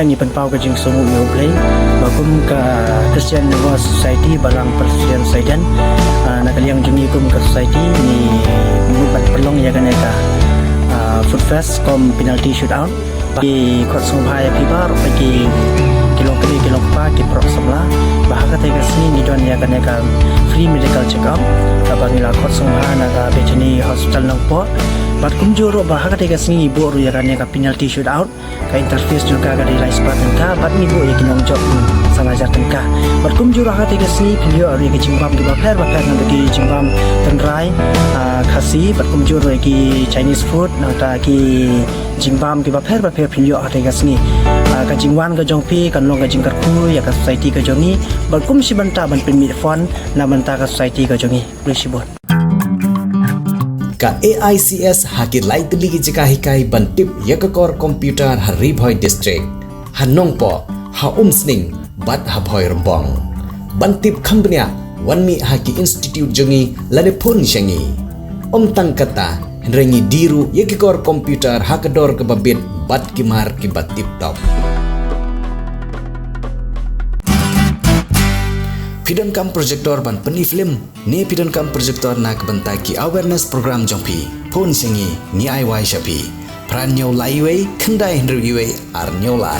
yang penpau ke jing sumu yo play bakum ke Christian War Society balang Presiden Saidan nak yang jungi kum ke society ni mubat perlong ya kan ka food fest kom penalty shootout bagi kot sumbai pibar bagi kilo pa ki prok samla bahaka tega sini ni don ya kan ka free medical check up bagi la kot sumha na ka betani hospital nang po bat kum juro bahaka tega sini ibu ru ya kan ka penalty shootout ka interface juga ka di live spot ka bat ni bu ya kinong job sangajar ka bat kum juro ha tega sini pilio ru ya jimbam di baper na bagi jimbam tenrai khasi bat kum juro ki Chinese food na ta ki jimbam ki baper pilio ha tega sini ka jingwan ka jongpi kan long ka jingkarku ya ka society ka jongi bat kum si banta ban pin fon na banta ka society ka jongi prisibot ka AICS hakit lai tili ki jika hikai bantip yakakor computer hari bhoi district hanong po ha umsning bat ha bhoi rombong bantip khambnya wanmi haki institute jongi lade phun shangi tang kata rengi diru yakakor computer hakador ke babit bat kimar ki batip top Pidon kam projector ban peni film ne pidon kam projector nak bentai ki awareness program jompi phone singi ni ai wai shapi pran nyau lai wei khandai hendru iwe ar nyau lai